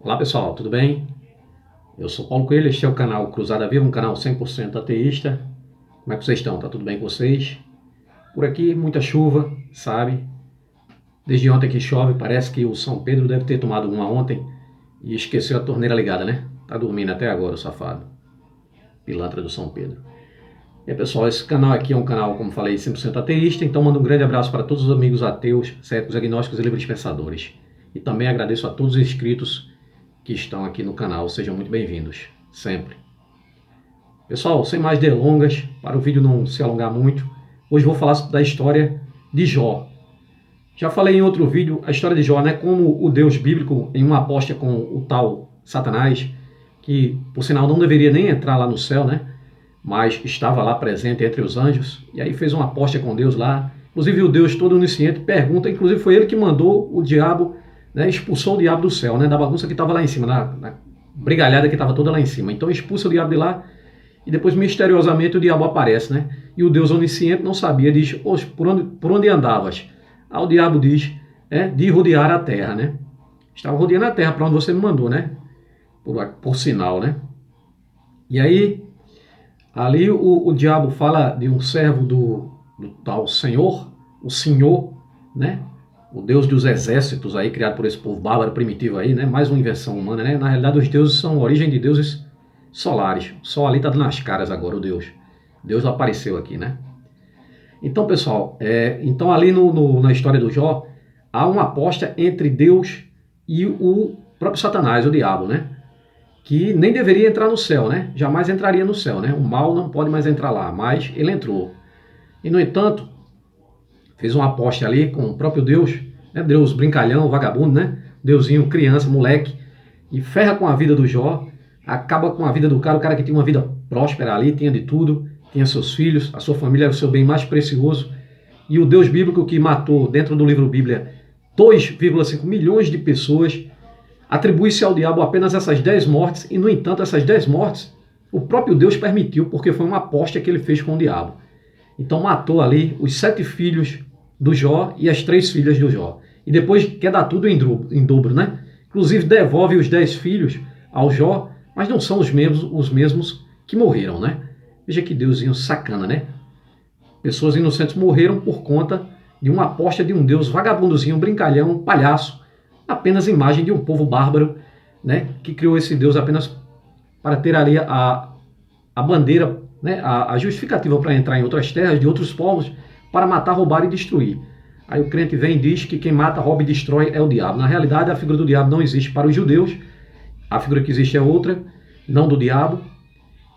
Olá pessoal, tudo bem? Eu sou Paulo Coelho, este é o canal Cruzada Viva, um canal 100% ateísta. Como é que vocês estão? Tá tudo bem com vocês? Por aqui, muita chuva, sabe? Desde ontem que chove, parece que o São Pedro deve ter tomado uma ontem e esqueceu a torneira ligada, né? Tá dormindo até agora, o safado. Pilantra do São Pedro. E aí, pessoal, esse canal aqui é um canal, como falei, 100% ateísta, então mando um grande abraço para todos os amigos ateus, céticos, agnósticos e livres pensadores. E também agradeço a todos os inscritos que estão aqui no canal, sejam muito bem-vindos, sempre. Pessoal, sem mais delongas, para o vídeo não se alongar muito, hoje vou falar da história de Jó. Já falei em outro vídeo a história de Jó, né? Como o Deus bíblico, em uma aposta com o tal Satanás, que por sinal não deveria nem entrar lá no céu, né? Mas estava lá presente entre os anjos, e aí fez uma aposta com Deus lá. Inclusive o Deus todo onisciente pergunta, inclusive foi ele que mandou o diabo, né? Expulsou o diabo do céu, né? Da bagunça que estava lá em cima, na brigalhada que estava toda lá em cima. Então expulsa o diabo de lá, e depois misteriosamente o diabo aparece, né? E o Deus onisciente não sabia, diz, por onde andavas? Aí o diabo diz, de rodear a terra, né? Estava rodeando a terra para onde você me mandou, né? Por sinal, né? E aí, ali o diabo fala de um servo do tal Senhor, o Senhor, né? O Deus dos exércitos aí, criado por esse povo bárbaro primitivo aí, né? Mais uma invenção humana, né? Na realidade, os deuses são a origem de deuses solares. O sol ali tá dando as caras agora, o Deus. Deus apareceu aqui, né? Então, pessoal, então ali na história do Jó, há uma aposta entre Deus e o próprio Satanás, o diabo, né? Que nem deveria entrar no céu, né? Jamais entraria no céu, né? O mal não pode mais entrar lá, mas ele entrou. E, no entanto, fez uma aposta ali com o próprio Deus, né? Deus brincalhão, vagabundo, né? Deusinho, criança, moleque, e ferra com a vida do Jó, acaba com a vida do cara, o cara que tinha uma vida próspera ali, tinha de tudo, tinha seus filhos, a sua família era o seu bem mais precioso, e o Deus bíblico que matou, dentro do livro Bíblia, 2,5 milhões de pessoas, atribui-se ao diabo apenas essas 10 mortes, e no entanto essas 10 mortes o próprio Deus permitiu, porque foi uma aposta que ele fez com o diabo. Então matou ali os 7 filhos do Jó e as 3 filhas do Jó. E depois quer dar tudo em dobro, né? Inclusive devolve os 10 filhos ao Jó, mas não são os mesmos que morreram, né? Veja que Deusinho sacana, né? Pessoas inocentes morreram por conta de uma aposta de um Deus vagabundozinho, brincalhão, palhaço, apenas imagem de um povo bárbaro, né? Que criou esse Deus apenas para ter ali a bandeira, né? A justificativa para entrar em outras terras de outros povos, para matar, roubar e destruir. Aí o crente vem e diz que quem mata, rouba e destrói é o diabo. Na realidade, a figura do diabo não existe para os judeus, a figura que existe é outra, não do diabo.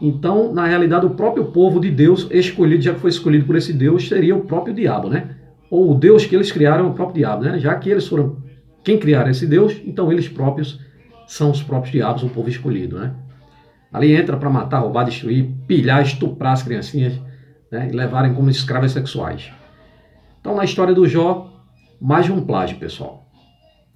Então, na realidade, o próprio povo de Deus escolhido, já que foi escolhido por esse Deus, seria o próprio diabo, né? Ou o Deus que eles criaram é o próprio diabo, né? Já que eles foram quem criaram esse Deus, então eles próprios são os próprios diabos, o povo escolhido, né? Ali entra para matar, roubar, destruir, pilhar, estuprar as criancinhas, né? E levarem como escravas sexuais. Então, na história do Jó, mais de um plágio, pessoal.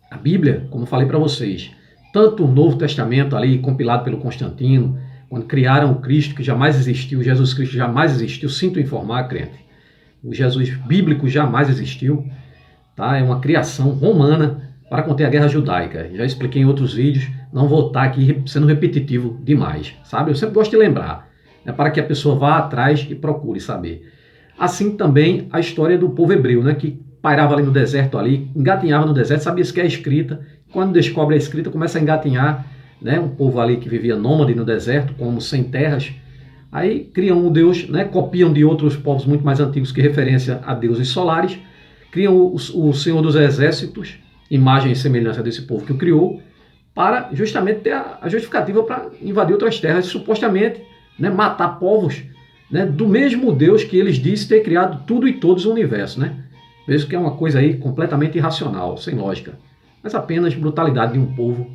A Bíblia, como falei para vocês, tanto o Novo Testamento ali, compilado pelo Constantino, quando criaram o Cristo, que jamais existiu, Jesus Cristo jamais existiu, sinto informar, crente. O Jesus bíblico jamais existiu, tá? É uma criação romana para conter a guerra judaica. Já expliquei em outros vídeos, não vou estar aqui sendo repetitivo demais, sabe? Eu sempre gosto de lembrar, né, para que a pessoa vá atrás e procure saber. Assim também a história do povo hebreu, né, que pairava ali no deserto, ali, engatinhava no deserto, sabia que é a escrita, quando descobre a escrita começa a engatinhar, né, um povo ali que vivia nômade no deserto, como sem terras, aí criam um Deus, né, copiam de outros povos muito mais antigos que referência a deuses solares, criam o Senhor dos Exércitos, imagem e semelhança desse povo que o criou, para justamente ter a justificativa para invadir outras terras, supostamente, né, matar povos, né, do mesmo Deus que eles dizem ter criado tudo e todos o universo, né? Mesmo que é uma coisa aí completamente irracional, sem lógica, mas apenas brutalidade de um povo,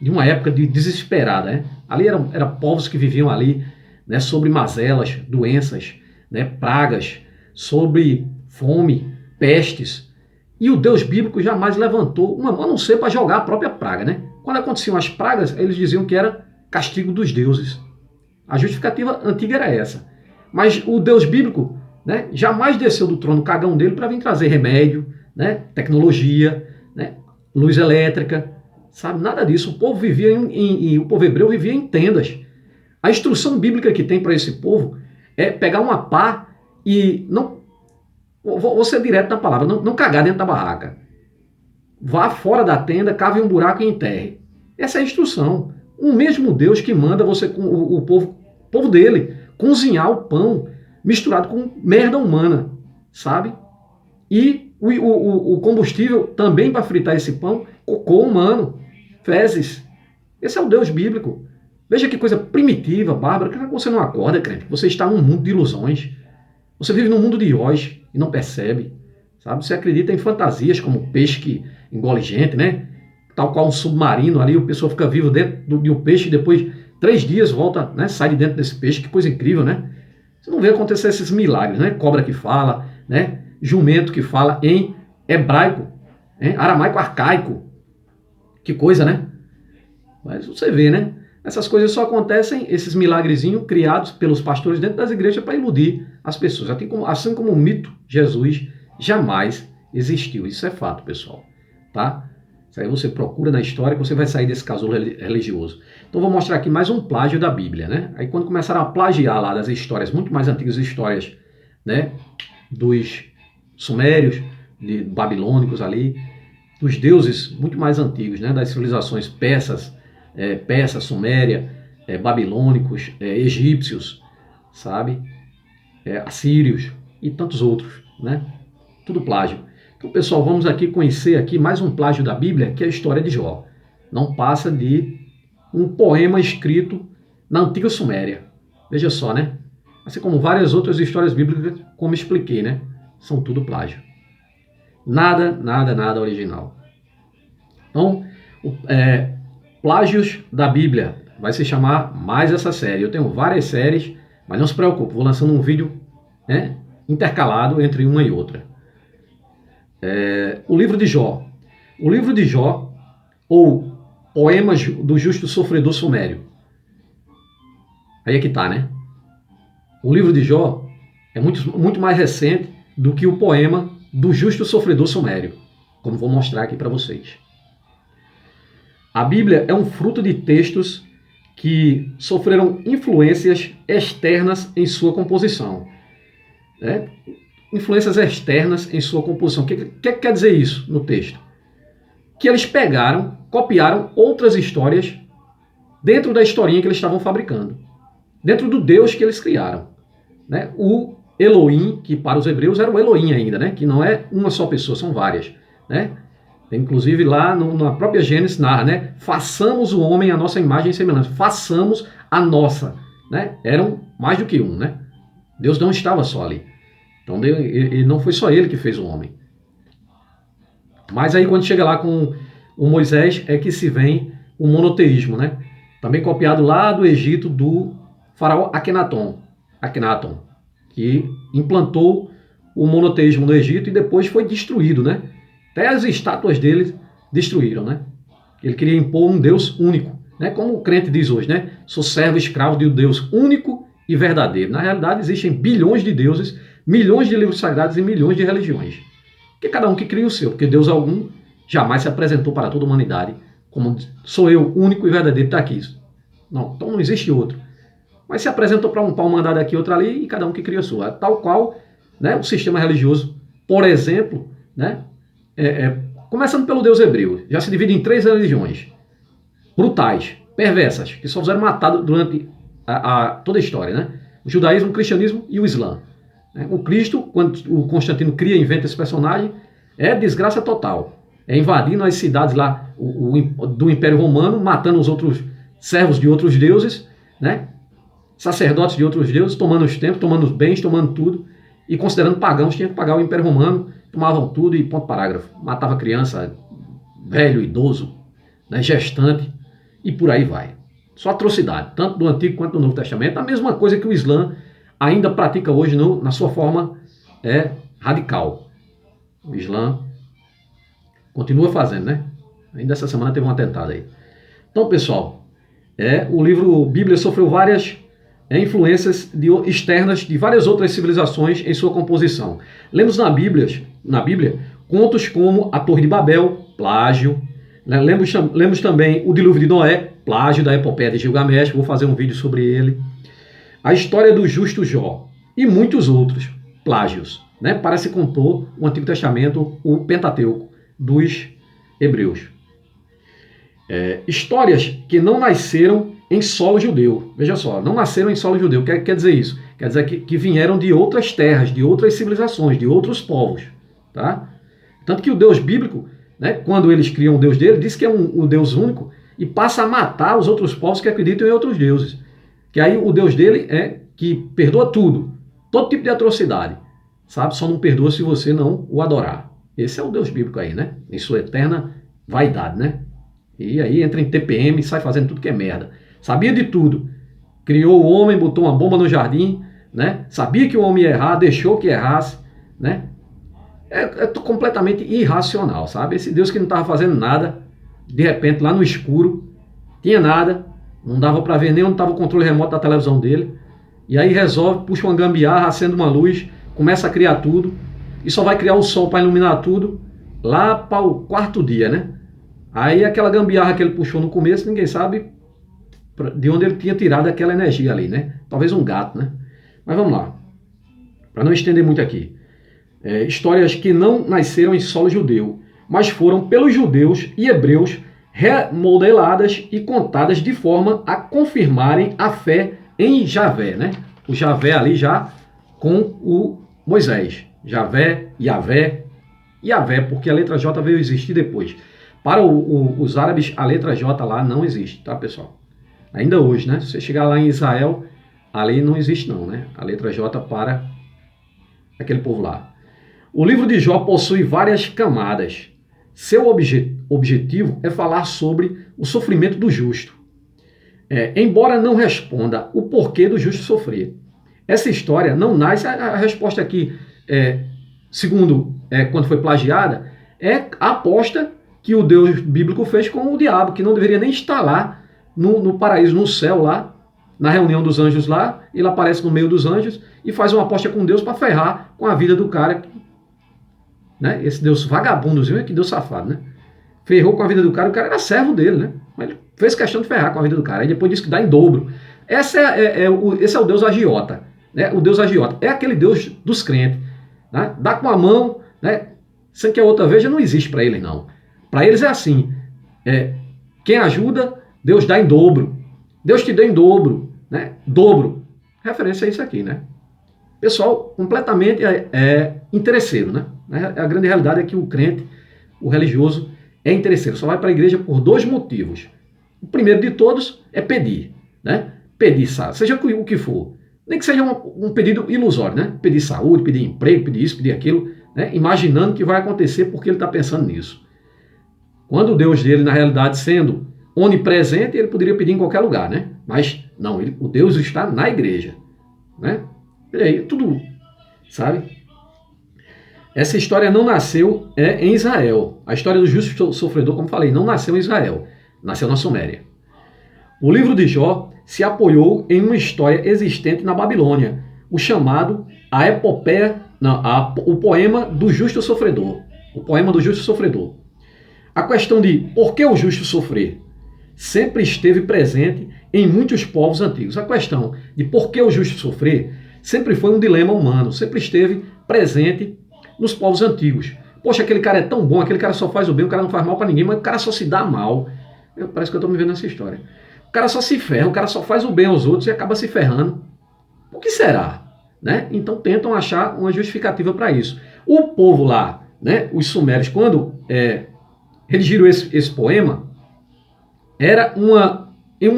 de uma época desesperada, né? Ali eram povos que viviam ali, né, sobre mazelas, doenças, né, pragas, sobre fome, pestes, e o Deus bíblico jamais levantou uma mão, a não ser para jogar a própria praga, né? Quando aconteciam as pragas, eles diziam que era castigo dos deuses. A justificativa antiga era essa. Mas o Deus bíblico, né, jamais desceu do trono cagão dele para vir trazer remédio, né, tecnologia, né, luz elétrica, sabe? Nada disso. O povo vivia o povo hebreu vivia em tendas. A instrução bíblica que tem para esse povo é pegar uma pá e não, vou ser direto na palavra, não cagar dentro da barraca. Vá fora da tenda, cave um buraco e enterre. Essa é a instrução. O mesmo Deus que manda você, o povo dele, cozinhar o pão misturado com merda humana, sabe? E o combustível também para fritar esse pão, cocô humano, fezes. Esse é o Deus bíblico. Veja que coisa primitiva, bárbara, que você não acorda, crente. Você está num mundo de ilusões. Você vive num mundo de Oz e não percebe, sabe? Você acredita em fantasias como peixe que engole gente, né? Tal qual um submarino ali, o pessoal fica vivo dentro de um peixe e depois 3 dias volta, né? Sai de dentro desse peixe. Que coisa incrível, né? Você não vê acontecer esses milagres, né? Cobra que fala, né? Jumento que fala em hebraico, em aramaico arcaico. Que coisa, né? Mas você vê, né? Essas coisas só acontecem, esses milagrezinhos criados pelos pastores dentro das igrejas para iludir as pessoas. Assim como o mito Jesus jamais existiu. Isso é fato, pessoal. Tá? Isso aí você procura na história que você vai sair desse casulo religioso. Então vou mostrar aqui mais um plágio da Bíblia, né? Aí quando começaram a plagiar lá das histórias, muito mais antigas histórias, né? Dos sumérios, babilônicos ali, dos deuses muito mais antigos, né? Das civilizações persas, Suméria, babilônicos, egípcios, sabe? Assírios e tantos outros, né? Tudo plágio. Então, pessoal, vamos aqui conhecer aqui mais um plágio da Bíblia, que é a história de Jó. Não passa de um poema escrito na antiga Suméria. Veja só, né? Assim como várias outras histórias bíblicas, como expliquei, né? São tudo plágio. Nada original. Então, plágios da Bíblia vai se chamar mais essa série. Eu tenho várias séries, mas não se preocupe, vou lançando um vídeo, né, intercalado entre uma e outra. O livro de Jó. O livro de Jó, ou Poemas do Justo Sofredor Sumério. Aí é que tá, né? O livro de Jó é muito mais recente do que o poema do Justo Sofredor Sumério, como vou mostrar aqui para vocês. A Bíblia é um fruto de textos que sofreram influências externas em sua composição. Né? Influências externas em sua composição. O que quer dizer isso no texto? Que eles pegaram, copiaram outras histórias dentro da historinha que eles estavam fabricando. Dentro do Deus que eles criaram. Né? O Elohim, que para os hebreus era o Elohim ainda, né? Que não é uma só pessoa, são várias. Né? Inclusive lá na própria Gênesis narra, né? Façamos o homem a nossa imagem e semelhança. Façamos a nossa. Né? Eram mais do que um, né? Deus não estava só ali. Então não foi só ele que fez o homem. Mas aí quando chega lá com o Moisés é que se vem o monoteísmo, né? Também copiado lá do Egito do faraó Akhenaton, que implantou o monoteísmo no Egito e depois foi destruído, né? Até as estátuas dele destruíram, né? Ele queria impor um Deus único, né? Como o crente diz hoje, né? Sou servo escravo de um Deus único e verdadeiro. Na realidade, existem bilhões de deuses, milhões de livros sagrados e milhões de religiões. Que cada um que cria o seu, porque Deus algum jamais se apresentou para toda a humanidade como sou eu, único e verdadeiro, está aqui. Não, então não existe outro. Mas se apresentou para um pau mandado aqui, outro ali, e cada um que cria a sua. Tal qual, né, o sistema religioso, por exemplo, né, começando pelo Deus hebreu, já se divide em 3 religiões brutais, perversas, que só fizeram matado durante toda a história, né? O judaísmo, o cristianismo e o islã. O Cristo, quando o Constantino cria e inventa esse personagem, é desgraça total. É invadindo as cidades lá do Império Romano, matando os outros servos de outros deuses, né? Sacerdotes de outros deuses, tomando os templos, tomando os bens, tomando tudo, e considerando pagãos, tinha que pagar o Império Romano, tomavam tudo e ponto parágrafo. Matava criança, velho, idoso, né, gestante, e por aí vai. Só atrocidade, tanto do Antigo quanto do Novo Testamento. A mesma coisa que o Islã ainda pratica hoje na sua forma radical. O Islã continua fazendo, né? Ainda essa semana teve um atentado aí. Então, pessoal, o livro Bíblia sofreu várias influências externas de várias outras civilizações em sua composição. Lemos na Bíblia contos como a Torre de Babel, plágio, Lemos também o dilúvio de Noé, plágio da epopeia de Gilgamesh, vou fazer um vídeo sobre ele. A história do justo Jó e muitos outros plágios, né, para se compor o Antigo Testamento, o Pentateuco dos hebreus. Histórias que não nasceram em solo judeu. Veja só, não nasceram em solo judeu. O que quer dizer isso? Quer dizer que vieram de outras terras, de outras civilizações, de outros povos. Tá? Tanto que o Deus bíblico, né, quando eles criam o Deus dele, diz que é um Deus único e passa a matar os outros povos que acreditam em outros deuses. Que aí o Deus dele é que perdoa tudo, todo tipo de atrocidade. Sabe? Só não perdoa se você não o adorar. Esse é o Deus bíblico aí, né? Em sua eterna vaidade, né? E aí entra em TPM e sai fazendo tudo que é merda. Sabia de tudo. Criou o homem, botou uma bomba no jardim, né? Sabia que o homem ia errar, deixou que errasse, né? É completamente irracional, sabe? Esse Deus que não estava fazendo nada, de repente lá no escuro, tinha nada, não dava para ver nem onde estava o controle remoto da televisão dele, e aí resolve, puxa uma gambiarra, acende uma luz, começa a criar tudo, e só vai criar o sol para iluminar tudo lá para o quarto dia, né? Aí aquela gambiarra que ele puxou no começo, ninguém sabe de onde ele tinha tirado aquela energia ali, né? Talvez um gato, né? Mas vamos lá, para não estender muito aqui. Histórias que não nasceram em solo judeu, mas foram pelos judeus e hebreus remodeladas e contadas de forma a confirmarem a fé em Javé, né? O Javé ali já com o Moisés. Javé, Yavé, Yavé, porque a letra J veio existir depois. Para os árabes, a letra J lá não existe, tá, pessoal? Ainda hoje, né? Se você chegar lá em Israel, ali não existe não, né? A letra J para aquele povo lá. O livro de Jó possui várias camadas. Seu objetivo é falar sobre o sofrimento do justo. Embora não responda o porquê do justo sofrer. Essa história não nasce, a resposta aqui, segundo quando foi plagiada, é a aposta que o Deus bíblico fez com o diabo, que não deveria nem estar lá no paraíso, no céu lá, na reunião dos anjos lá, ele aparece no meio dos anjos e faz uma aposta com Deus para ferrar com a vida do cara, né? Esse Deus vagabundozinho, que Deus safado, né? Ferrou com a vida do cara, o cara era servo dele, né? Mas ele fez questão de ferrar com a vida do cara, aí depois disse que dá em dobro. Esse é o Deus agiota, né? O Deus agiota é aquele Deus dos crentes, né? Dá com a mão, né? Sem que a outra veja, não existe para eles, não. Para eles é assim, quem ajuda, Deus dá em dobro. Deus te deu em dobro, né? Dobro. Referência a isso aqui, né? Pessoal completamente interesseiro, né? A grande realidade é que o crente, o religioso, é interesseiro. Só vai para a igreja por dois motivos. O primeiro de todos é pedir, né? Pedir, seja o que for. Nem que seja um pedido ilusório, né? Pedir saúde, pedir emprego, pedir isso, pedir aquilo, né? Imaginando que vai acontecer porque ele está pensando nisso. Quando o Deus dele, na realidade, sendo onipresente, ele poderia pedir em qualquer lugar, né? Mas não, o Deus está na igreja, né? E aí, tudo, sabe? Essa história não nasceu em Israel. A história do justo sofredor, como falei, não nasceu em Israel. Nasceu na Suméria. O livro de Jó se apoiou em uma história existente na Babilônia, o chamado a epopeia, o poema do justo sofredor. O poema do justo sofredor. A questão de por que o justo sofrer sempre esteve presente em muitos povos antigos. A questão de por que o justo sofrer sempre foi um dilema humano, sempre esteve presente nos povos antigos. Poxa, aquele cara é tão bom, aquele cara só faz o bem, o cara não faz mal para ninguém, mas o cara só se dá mal. Parece que eu estou me vendo nessa história. O cara só se ferra, o cara só faz o bem aos outros e acaba se ferrando. O que será? Né? Então tentam achar uma justificativa para isso. O povo lá, né, os sumérios, quando redigiram esse poema, era uma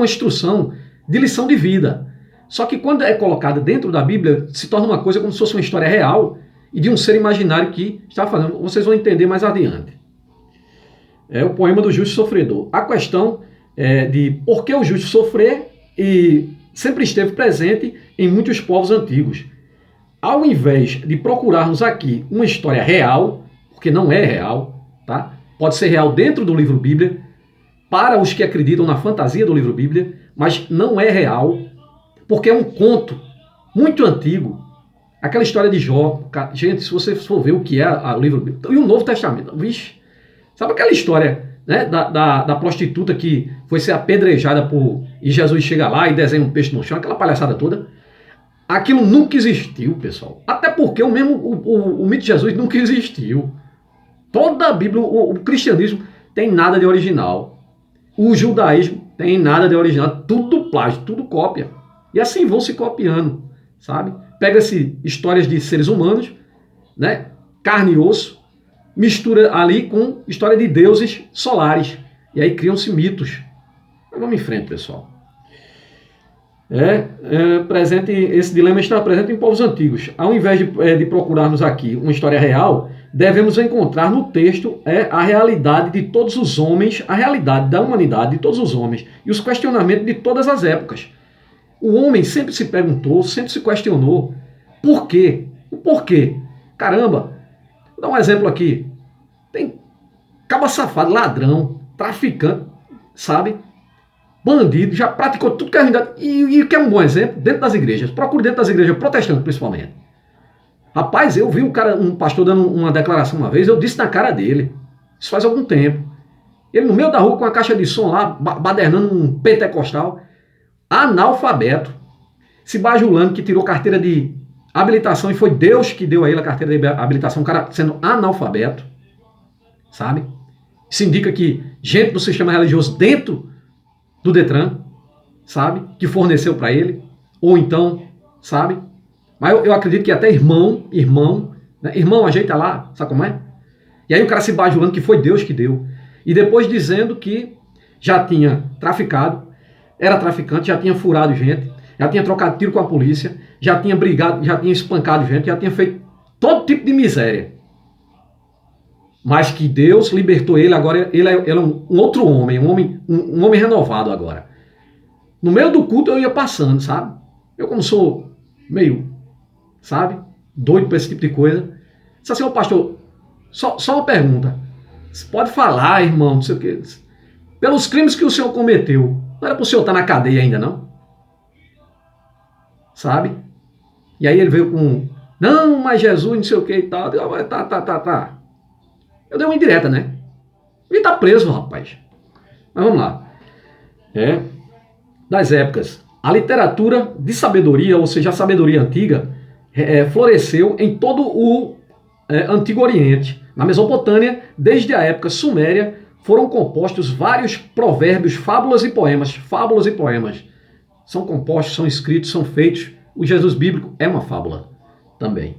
instrução de lição de vida. Só que quando é colocada dentro da Bíblia, se torna uma coisa como se fosse uma história real e de um ser imaginário que estava fazendo. Vocês vão entender mais adiante. É o poema do justo sofredor. A questão de por que o justo sofrer e sempre esteve presente em muitos povos antigos. Ao invés de procurarmos aqui uma história real, porque não é real, tá? Pode ser real dentro do livro Bíblia, para os que acreditam na fantasia do livro Bíblia, mas não é real, porque é um conto muito antigo. Aquela história de Jó, gente, se você for ver o que é o livro Bíblia, e o Novo Testamento, vixe, sabe aquela história né, da prostituta que foi ser apedrejada e Jesus chega lá e desenha um peixe no chão, aquela palhaçada toda. Aquilo nunca existiu, pessoal. Até porque o mito de Jesus nunca existiu. Toda a Bíblia, o cristianismo tem nada de original. O judaísmo tem nada de original. Tudo plágio, tudo cópia. E assim vão se copiando, sabe? Pega-se histórias de seres humanos, né? Carne e osso, mistura ali com história de deuses solares. E aí criam-se mitos. Mas vamos em frente, pessoal. Esse dilema está presente em povos antigos. Ao invés de procurarmos aqui uma história real, devemos encontrar no texto a realidade de todos os homens, a realidade da humanidade de todos os homens e os questionamentos de todas as épocas. O homem sempre se perguntou, sempre se questionou por quê? O porquê? Caramba, vou dar um exemplo aqui. Tem caba safado, ladrão, traficante, sabe? Bandido, já praticou tudo que a gente... E que é um bom exemplo, dentro das igrejas. Procure dentro das igrejas protestantes, principalmente. Rapaz, eu vi um pastor dando uma declaração uma vez, eu disse na cara dele. Isso faz algum tempo. Ele no meio da rua com a caixa de som lá, badernando um pentecostal. Analfabeto. Se bajulando que tirou carteira de habilitação e foi Deus que deu a ele a carteira de habilitação. O cara sendo analfabeto. Sabe? Isso indica que gente do sistema religioso dentro do Detran, sabe, que forneceu para ele, ou então, sabe, mas eu acredito que até irmão, né? Irmão, ajeita lá, sabe como é? E aí o cara se bajulando que foi Deus que deu, e depois dizendo que já tinha traficado, era traficante, já tinha furado gente, já tinha trocado tiro com a polícia, já tinha brigado, já tinha espancado gente, já tinha feito todo tipo de miséria. Mas que Deus libertou ele, agora ele é um outro homem, um homem renovado agora. No meio do culto eu ia passando, sabe? Eu como sou meio, sabe, doido para esse tipo de coisa. Disse assim, ô pastor, só uma pergunta. Você pode falar, irmão, não sei o quê. Pelos crimes que o senhor cometeu, não era para o senhor estar na cadeia ainda, não? Sabe? E aí ele veio com, não, mas Jesus, não sei o que e tal. Eu digo, tá. Eu dei uma indireta, né? Ele tá preso, rapaz. Mas vamos lá. Das épocas. A literatura de sabedoria, ou seja, a sabedoria antiga, floresceu em todo o Antigo Oriente. Na Mesopotâmia, desde a época suméria, foram compostos vários provérbios, fábulas e poemas. Fábulas e poemas. São compostos, são escritos, são feitos. O Jesus bíblico é uma fábula também.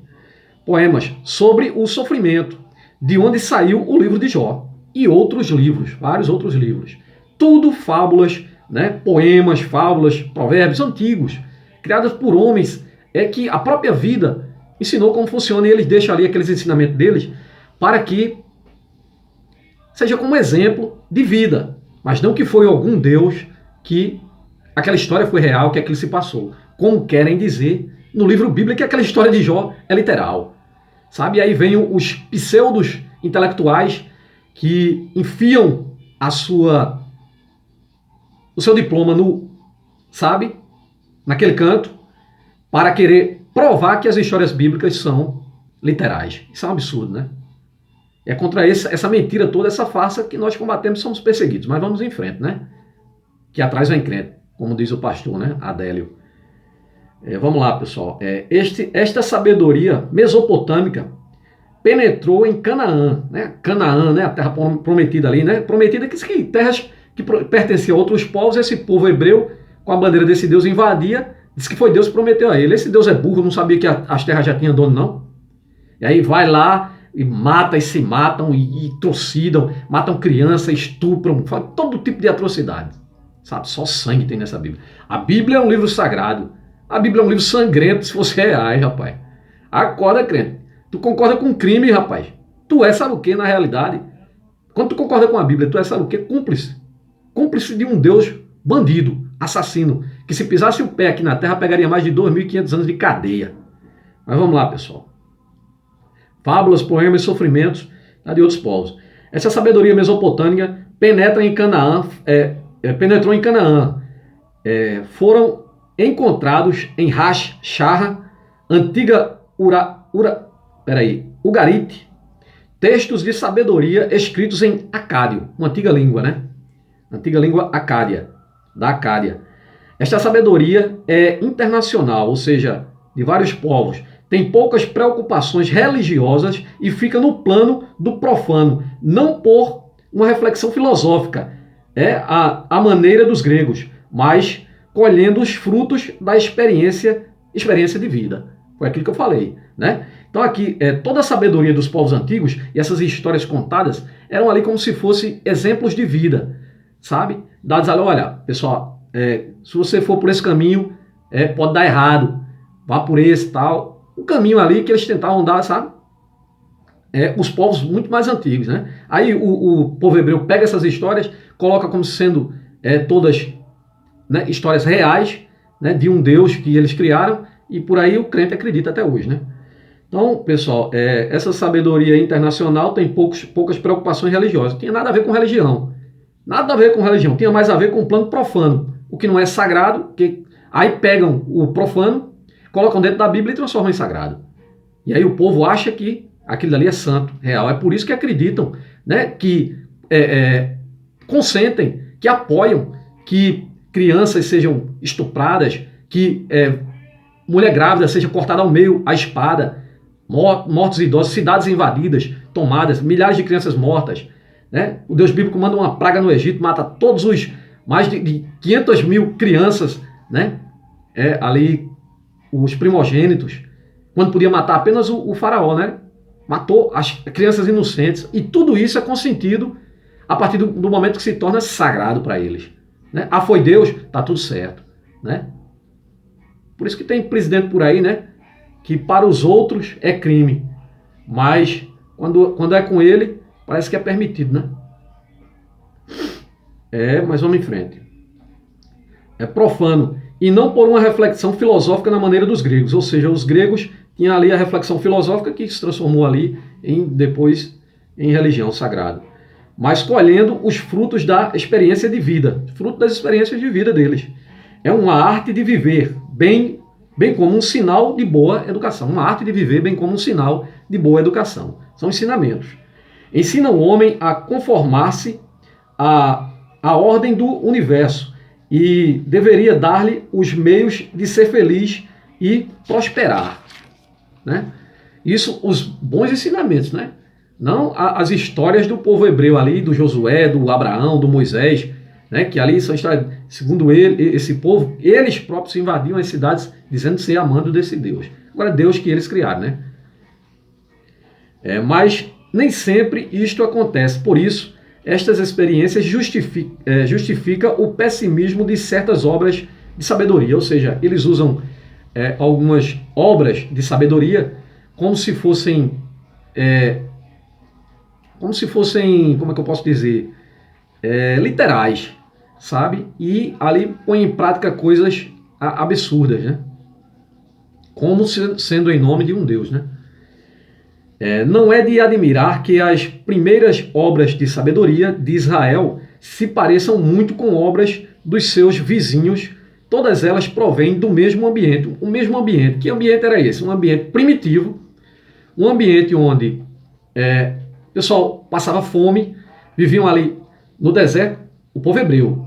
Poemas sobre o sofrimento, de onde saiu o livro de Jó e outros livros, vários outros livros. Tudo fábulas, né? Poemas, fábulas, provérbios antigos, criados por homens, que a própria vida ensinou como funciona e eles deixam ali aqueles ensinamentos deles para que seja como exemplo de vida, mas não que foi algum Deus que aquela história foi real, que aquilo se passou, como querem dizer no livro bíblico que aquela história de Jó é literal. Sabe? E aí vem os pseudos intelectuais que enfiam o seu diploma sabe? Naquele canto, para querer provar que as histórias bíblicas são literais. Isso é um absurdo, né? É contra essa mentira toda, essa farsa que nós combatemos, somos perseguidos. Mas vamos em frente, né? Que atrás vem crente, como diz o pastor, né? Adélio. Vamos lá, pessoal. Esta sabedoria mesopotâmica penetrou em Canaã, né? Canaã, né? A terra prometida ali, né? Prometida que terras que pertenciam a outros povos, esse povo hebreu, com a bandeira desse Deus, invadia, disse que foi Deus que prometeu a ele. Esse Deus é burro, não sabia que as terras já tinham dono, não. E aí vai lá e mata e se matam e trucidam, matam criança, estupram, fazem todo tipo de atrocidade. Sabe? Só sangue tem nessa Bíblia. A Bíblia é um livro sagrado. A Bíblia é um livro sangrento, se fosse reais, rapaz. Acorda, crente. Tu concorda com crime, rapaz. Tu sabe o que na realidade? Quando tu concorda com a Bíblia, tu sabe o que? Cúmplice. Cúmplice de um Deus bandido, assassino, que se pisasse o pé aqui na terra, pegaria mais de 2.500 anos de cadeia. Mas vamos lá, pessoal. Fábulas, poemas e sofrimentos de outros povos. Essa sabedoria mesopotâmica penetrou em Canaã. Foram encontrados em Rash-Sharra, antiga Ugarit, textos de sabedoria escritos em acádio, uma antiga língua, né? Antiga língua acádia, da Acádia. Esta sabedoria é internacional, ou seja, de vários povos. Tem poucas preocupações religiosas e fica no plano do profano, não por uma reflexão filosófica, a maneira dos gregos, mas colhendo os frutos da experiência de vida. Foi aquilo que eu falei, né? Então aqui, toda a sabedoria dos povos antigos e essas histórias contadas eram ali como se fossem exemplos de vida, sabe? Dados ali, olha, pessoal, se você for por esse caminho, pode dar errado, vá por esse tal. O caminho ali que eles tentavam dar, sabe? Os povos muito mais antigos, né? Aí o povo hebreu pega essas histórias, coloca como sendo todas, né, histórias reais, né, de um Deus que eles criaram, e por aí o crente acredita até hoje, né? Então, pessoal, essa sabedoria internacional tem poucas preocupações religiosas. Não tinha nada a ver com religião. Nada a ver com religião. Tinha mais a ver com o plano profano. O que não é sagrado, que aí pegam o profano, colocam dentro da Bíblia e transformam em sagrado. E aí o povo acha que aquilo ali é santo, real. É por isso que acreditam, né, que consentem, que apoiam que crianças sejam estupradas, que mulher grávida seja cortada ao meio à espada, mortos idosos, cidades invadidas, tomadas, milhares de crianças mortas, né? O Deus bíblico manda uma praga no Egito, mata todos os mais de 500 mil crianças, né? Ali os primogênitos, quando podia matar apenas o faraó, né? Matou as crianças inocentes, e tudo isso é consentido a partir do momento que se torna sagrado para eles, né? Foi Deus, tá tudo certo, né? Por isso que tem presidente por aí, né, que para os outros é crime, mas quando é com ele, parece que é permitido, né? Mas vamos em frente. É profano, e não por uma reflexão filosófica na maneira dos gregos, ou seja, os gregos tinham ali a reflexão filosófica que se transformou ali depois em religião sagrada, mas colhendo os frutos da experiência de vida, fruto das experiências de vida deles. É uma arte de viver bem como um sinal de boa educação. Uma arte de viver bem como um sinal de boa educação. São ensinamentos. Ensina o homem a conformar-se à ordem do universo e deveria dar-lhe os meios de ser feliz e prosperar, né? Isso, os bons ensinamentos, né? Não as histórias do povo hebreu ali, do Josué, do Abraão, do Moisés, né, que ali são histórias, segundo esse povo, eles próprios invadiam as cidades dizendo ser amando desse Deus. Agora, Deus que eles criaram, né? Mas nem sempre isto acontece. Por isso, estas experiências justificam o pessimismo de certas obras de sabedoria. Ou seja, eles usam algumas obras de sabedoria como se fossem, como é que eu posso dizer, literais, sabe? E ali põe em prática coisas absurdas, né? Como sendo em nome de um Deus, né? Não é de admirar que as primeiras obras de sabedoria de Israel se pareçam muito com obras dos seus vizinhos. Todas elas provêm do mesmo ambiente. O mesmo ambiente. Que ambiente era esse? Um ambiente primitivo, um ambiente onde o pessoal passava fome, viviam ali no deserto. O povo hebreu,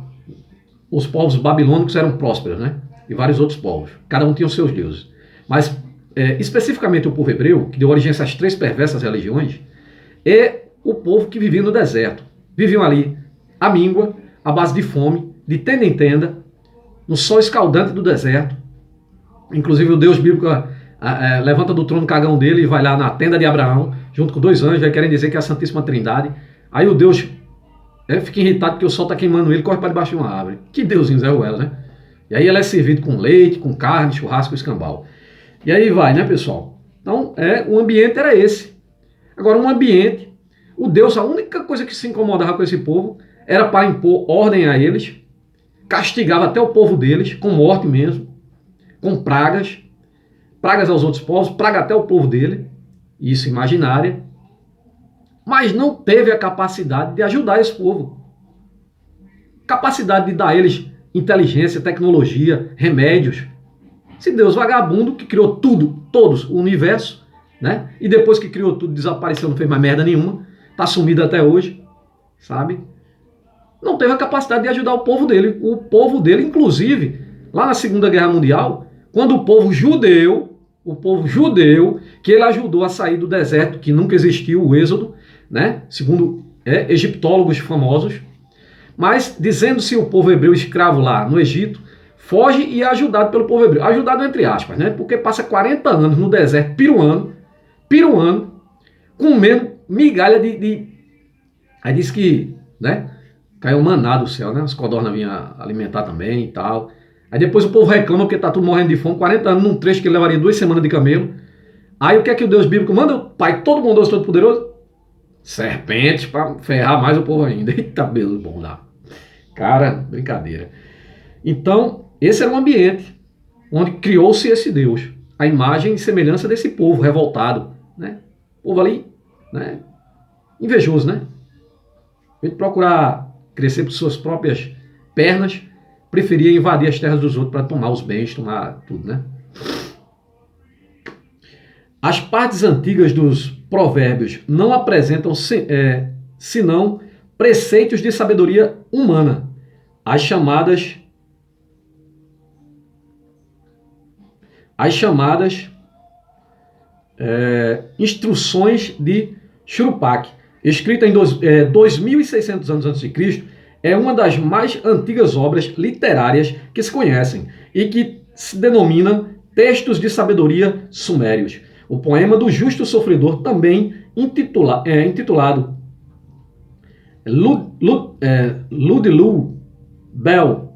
os povos babilônicos eram prósperos, né? E vários outros povos. Cada um tinha os seus deuses. Mas, especificamente o povo hebreu, que deu origem a essas três perversas religiões, é o povo que vivia no deserto. Viviam ali à míngua, à base de fome, de tenda em tenda, no sol escaldante do deserto. Inclusive o Deus bíblico levanta do trono cagão dele e vai lá na tenda de Abraão, junto com 2 anjos, aí querem dizer que é a Santíssima Trindade. Aí o Deus fica irritado porque o sol está queimando ele, corre para debaixo de uma árvore. Que deusinho Zé Ruela, né? E aí ele é servido com leite, com carne, churrasco, escambau. E aí vai, né, pessoal? Então, o ambiente era esse. Agora, um ambiente, o Deus, a única coisa que se incomodava com esse povo era para impor ordem a eles, castigava até o povo deles, com morte mesmo, com pragas aos outros povos, praga até o povo dele, isso imaginária, mas não teve a capacidade de ajudar esse povo. Capacidade de dar a eles inteligência, tecnologia, remédios. Esse Deus vagabundo que criou tudo, todos, o universo, né? E depois que criou tudo, desapareceu, não fez mais merda nenhuma, tá sumido até hoje, sabe? Não teve a capacidade de ajudar o povo dele. O povo dele, inclusive, lá na Segunda Guerra Mundial, quando o povo judeu, que ele ajudou a sair do deserto, que nunca existiu, o Êxodo, né? Segundo egiptólogos famosos, mas dizendo-se o povo hebreu escravo lá no Egito, foge e é ajudado pelo povo hebreu. Ajudado entre aspas, né? Porque passa 40 anos no deserto piruando, comendo migalha de... Aí diz que, né? Caiu maná do céu, né? As codornas vinham alimentar também e tal. Aí depois o povo reclama porque tá tudo morrendo de fome. 40 anos num trecho que ele levaria 2 semanas de camelo. Aí o que é que o Deus bíblico manda? O Pai todo bondoso, todo poderoso? Serpentes para ferrar mais o povo ainda. Eita, belo bom lá. Cara, brincadeira. Então, esse era um ambiente onde criou-se esse Deus. A imagem e semelhança desse povo revoltado, né? O povo ali, né? Invejoso, né? Em vez de procurar crescer por suas próprias pernas, preferia invadir as terras dos outros para tomar os bens, tomar tudo, né? As partes antigas dos provérbios não apresentam senão preceitos de sabedoria humana, as chamadas instruções de Churupac, escrita em 2.600 anos antes de Cristo, é uma das mais antigas obras literárias que se conhecem e que se denomina Textos de Sabedoria Sumérios. O poema do justo sofredor, também intitulado Ludlu Bel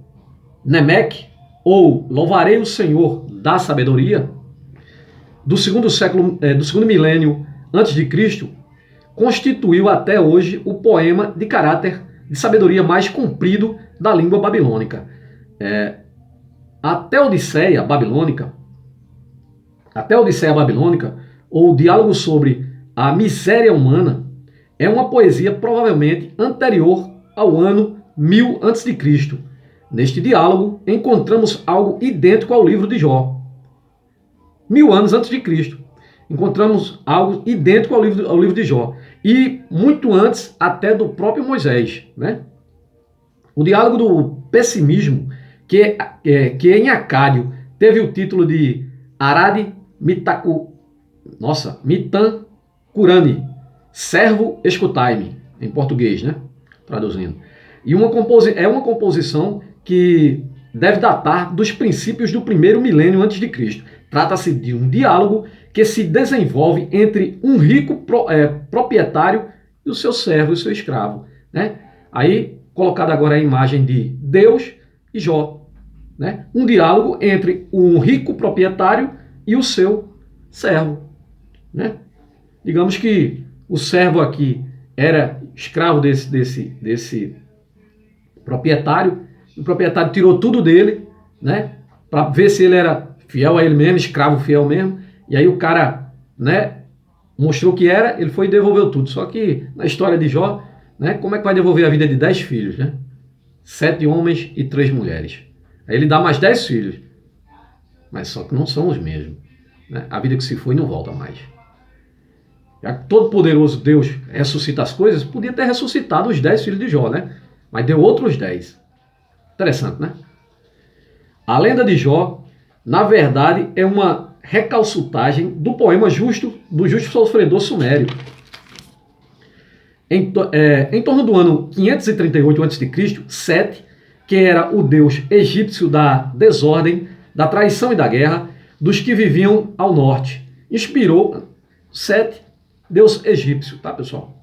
Nemek, ou Louvarei o Senhor da Sabedoria, do segundo milênio antes de Cristo, constituiu até hoje o poema de caráter de sabedoria mais comprido da língua babilônica. A Teodiceia Babilônica, ou o diálogo sobre a miséria humana, é uma poesia provavelmente anterior ao ano 1000 a.C. Neste diálogo, encontramos algo idêntico ao livro de Jó. 1000 anos antes de Cristo. Encontramos algo idêntico ao livro de Jó. E muito antes até do próprio Moisés, né? O diálogo do pessimismo, que em acádio teve o título de Arad Mitan Kurani, servo escutai-me, em português, né? Traduzindo. E é uma composição que deve datar dos princípios do primeiro milênio antes de Cristo. Trata-se de um diálogo que se desenvolve entre um rico proprietário e o seu servo e o seu escravo, né? Aí, colocada agora a imagem de Deus e Jó, né? Um diálogo entre um rico proprietário e o seu servo, né? Digamos que o servo aqui era escravo desse proprietário. O proprietário tirou tudo dele, né? Para ver se ele era fiel a ele mesmo, escravo fiel mesmo. E aí o cara, né? Mostrou que era, ele foi e devolveu tudo. Só que na história de Jó, né? Como é que vai devolver a vida de 10 filhos, né? 7 homens e 3 mulheres. Aí ele dá mais 10 filhos. Mas só que não são os mesmos, né? A vida que se foi não volta mais. Já que todo poderoso Deus ressuscita as coisas, podia ter ressuscitado os 10 filhos de Jó, né? Mas deu outros 10. Interessante, né? A lenda de Jó, na verdade, é uma recalcitragem do poema do justo sofredor sumério. Em torno do ano 538 a.C., Sete, que era o deus egípcio da desordem, da traição e da guerra, dos que viviam ao norte, inspirou Sete, deus egípcio, tá, pessoal?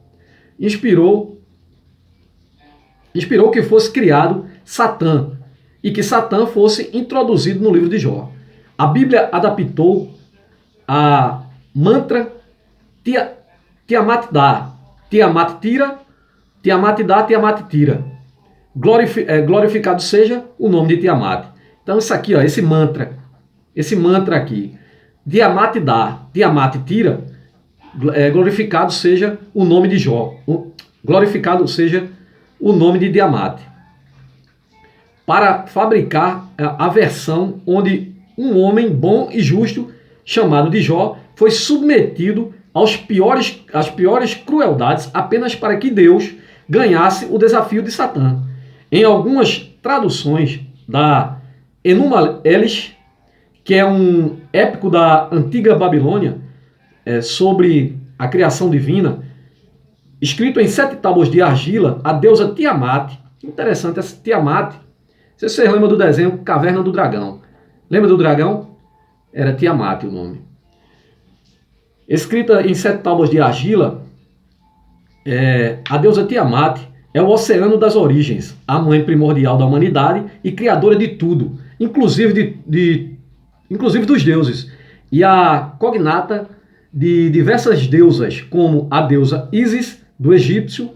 Inspirou que fosse criado Satã e que Satã fosse introduzido no livro de Jó. A Bíblia adaptou a mantra Tiamat dá, Tiamat tira, Tiamat dá, Tiamat tira. Glorificado seja o nome de Tiamat. Então isso aqui, ó, esse mantra aqui, Tiamat dá, Tiamat tira, glorificado seja o nome de Jó, glorificado seja o nome de Tiamat, para fabricar a versão onde um homem bom e justo, chamado de Jó, foi submetido às piores crueldades apenas para que Deus ganhasse o desafio de Satã. Em algumas traduções da Enuma Elish, que é um épico da antiga Babilônia, sobre a criação divina, escrito em 7 tábuas de argila, a deusa Tiamat. Interessante, essa Tiamat. Se vocês lembram do desenho Caverna do Dragão. Lembra do dragão? Era Tiamat o nome. Escrita em 7 tábuas de argila, a deusa Tiamat é o oceano das origens, a mãe primordial da humanidade e criadora de tudo, inclusive dos deuses, e a cognata de diversas deusas, como a deusa Isis, do egípcio,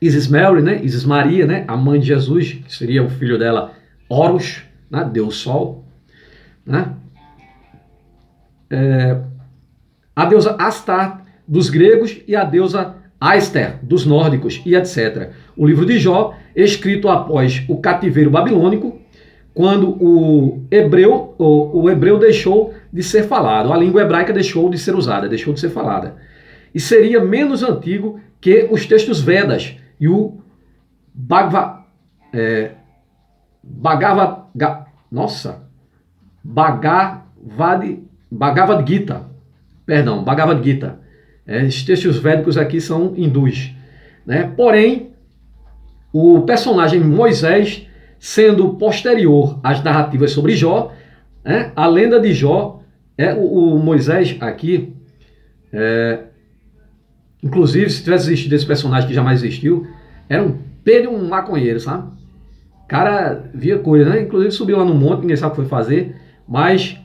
Isis Mary, né? Isis Maria, né? A mãe de Jesus, que seria o filho dela, Horus, né? Deus Sol, né? A deusa Astar, dos gregos, e a deusa Aster, dos nórdicos, e etc. O livro de Jó, escrito após o cativeiro babilônico, quando o hebreu deixou de ser falado, a língua hebraica deixou de ser usada, deixou de ser falada. E seria menos antigo que os textos Vedas e o Bhagavad Gita. Bhagavad Gita. Os textos védicos aqui são hindus, né? Porém, o personagem Moisés, sendo posterior às narrativas sobre Jó, a lenda de Jó, o Moisés aqui, inclusive, se tivesse existido esse personagem que jamais existiu, era um Pedro, um maconheiro, sabe? O cara via coisa, né? Inclusive subiu lá no monte, ninguém sabe o que foi fazer, mas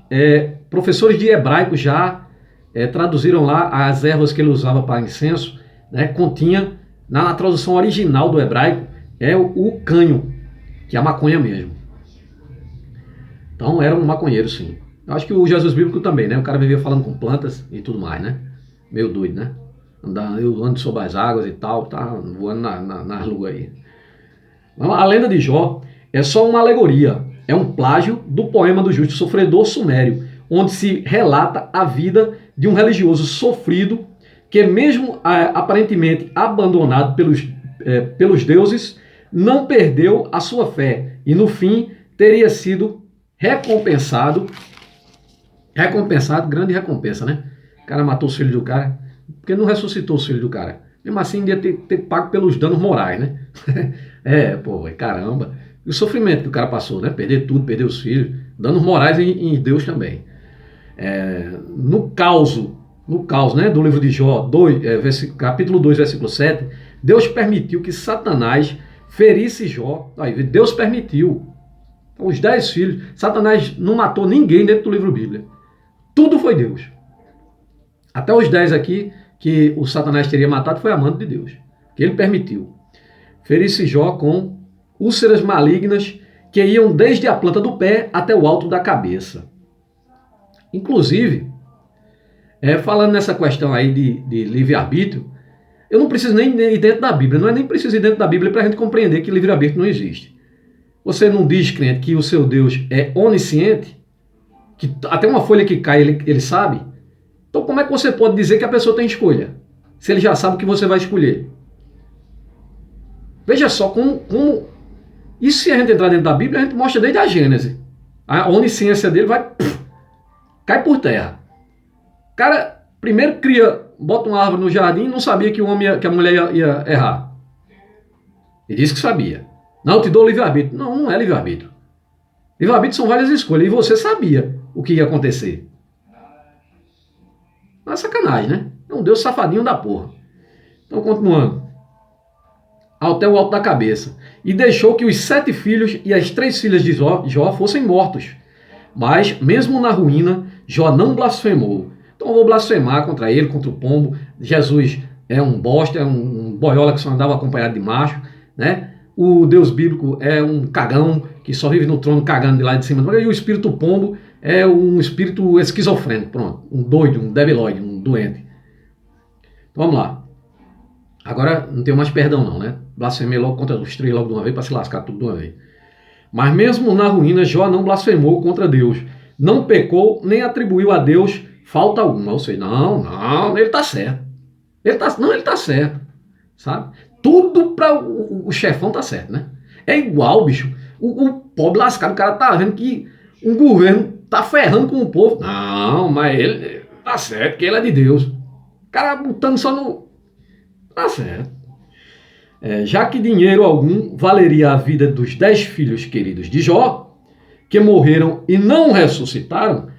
professores de hebraico já traduziram lá as ervas que ele usava para incenso, né? Continha, na tradução original do hebraico, o canho, que é a maconha mesmo. Então era um maconheiro, sim. Eu acho que o Jesus bíblico também, né? O cara vivia falando com plantas e tudo mais, né? Meio doido, né? Eu ando sobre as águas e tal, tá voando nas luas aí. A lenda de Jó é só uma alegoria, é um plágio do poema do justo sofredor sumério, onde se relata a vida de um religioso sofrido que, mesmo aparentemente abandonado pelos deuses, não perdeu a sua fé e no fim teria sido recompensado, grande recompensa, né? O cara matou os filhos do cara, porque não ressuscitou os filhos do cara. Mesmo assim, ia ter pago pelos danos morais, né? Caramba. E o sofrimento que o cara passou, né? Perder tudo, perder os filhos, danos morais em Deus também. No caos, né, do livro de Jó, capítulo 2, versículo 7, Deus permitiu que Satanás ferisse Jó. Aí, Deus permitiu. Então, os 10 filhos, Satanás não matou ninguém dentro do livro Bíblia. Tudo foi Deus. Até os 10 aqui que o Satanás teria matado foi a mão de Deus, que ele permitiu. Ferisse Jó com úlceras malignas que iam desde a planta do pé até o alto da cabeça. Inclusive, falando nessa questão aí de livre-arbítrio, eu não preciso nem ir dentro da Bíblia, não é nem preciso ir dentro da Bíblia para a gente compreender que livre-arbítrio não existe. Você não diz, crente, que o seu Deus é onisciente, que até uma folha que cai ele sabe? Então como é que você pode dizer que a pessoa tem escolha, se ele já sabe o que você vai escolher? Veja só como... E se a gente entrar dentro da Bíblia, a gente mostra desde a Gênese. A onisciência dele cai por terra. O cara primeiro bota uma árvore no jardim e não sabia que a mulher ia errar. Ele disse que sabia. Não, eu te dou livre-arbítrio. Não, não é livre-arbítrio. Livre-arbítrio são várias escolhas. E você sabia o que ia acontecer. Não é sacanagem, né? É um Deus safadinho da porra. Então, continuando. Até o alto da cabeça. E deixou que os 7 filhos e as 3 filhas de Jó fossem mortos. Mas, mesmo na ruína, Jó não blasfemou. Então eu vou blasfemar contra ele, contra o pombo. Jesus é um bosta, é um boiola que só andava acompanhado de macho, né? O Deus bíblico é um cagão que só vive no trono cagando de lá de cima. E o espírito pombo é um espírito esquizofrênico, pronto. Um doido, um debilóide, um doente. Então vamos lá. Agora não tenho mais perdão não, né? Blasfemei logo contra os 3 logo de uma vez para se lascar tudo de uma vez. Mas mesmo na ruína, Jó não blasfemou contra Deus. Não pecou, nem atribuiu a Deus falta uma. Ou seja, não, ele tá certo. Ele tá certo, sabe? Tudo para o chefão tá certo, né? É igual, bicho. O pobre lascado, o cara tá vendo que um governo tá ferrando com o povo. Não, mas ele tá certo, que ele é de Deus. O cara botando só no... Tá certo. Já que dinheiro algum valeria a vida dos 10 filhos queridos de Jó, que morreram e não ressuscitaram,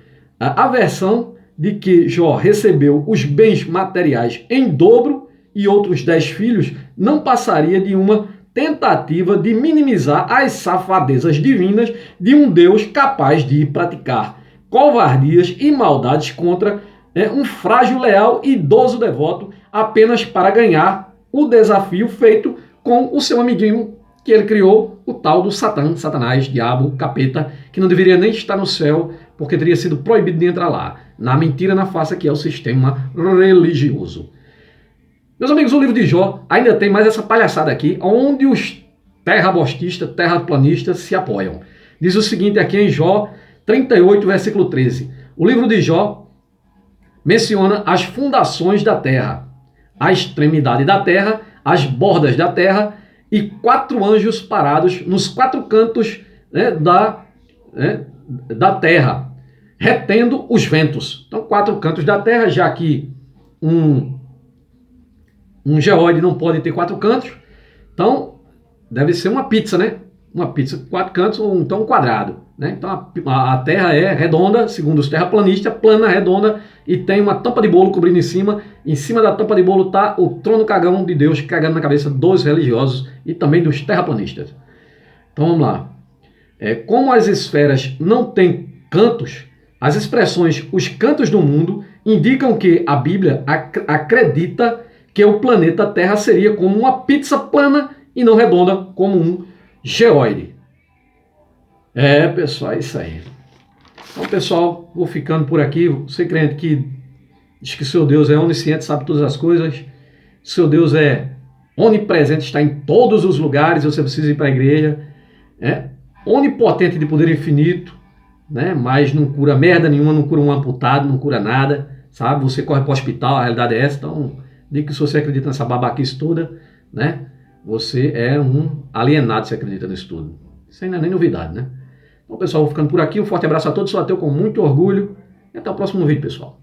a versão de que Jó recebeu os bens materiais em dobro e outros 10 filhos não passaria de uma tentativa de minimizar as safadezas divinas de um Deus capaz de praticar covardias e maldades contra um frágil, leal e idoso devoto apenas para ganhar o desafio feito com o seu amiguinho que ele criou, o tal do Satã, Satanás, diabo, capeta, que não deveria nem estar no céu, porque teria sido proibido de entrar lá. Na mentira, na farsa, que é o sistema religioso. Meus amigos, o livro de Jó ainda tem mais essa palhaçada aqui, onde os terrabostistas, terraplanistas se apoiam. Diz o seguinte aqui em Jó 38, versículo 13. O livro de Jó menciona as fundações da terra, a extremidade da terra, as bordas da terra e 4 anjos parados nos 4 cantos da terra, retendo os ventos. Então, 4 cantos da terra, já que um geóide não pode ter 4 cantos, então deve ser uma pizza, né? Uma pizza com 4 cantos ou então um quadrado, né? Então a terra é redonda, segundo os terraplanistas, plana, redonda, e tem uma tampa de bolo cobrindo em cima. Em cima da tampa de bolo está o trono cagão de Deus cagando na cabeça dos religiosos e também dos terraplanistas. Então vamos lá. Como as esferas não têm cantos, as expressões os cantos do mundo indicam que a Bíblia acredita que o planeta Terra seria como uma pizza plana e não redonda como um geóide. Pessoal, é isso aí. Então, pessoal, vou ficando por aqui. Você crente que diz que seu Deus é onisciente, sabe todas as coisas. Seu Deus é onipresente, está em todos os lugares, você precisa ir para a igreja. Onipotente de poder infinito, né? Mas não cura merda nenhuma, não cura um amputado, não cura nada, sabe? Você corre para o hospital, a realidade é essa. Então, diga que se você acredita nessa babaquice toda, né? Você é um alienado se acredita nisso tudo. Isso aí não é nem novidade, né? Então, pessoal, vou ficando por aqui. Um forte abraço a todos, sou ateu com muito orgulho. E até o próximo vídeo, pessoal.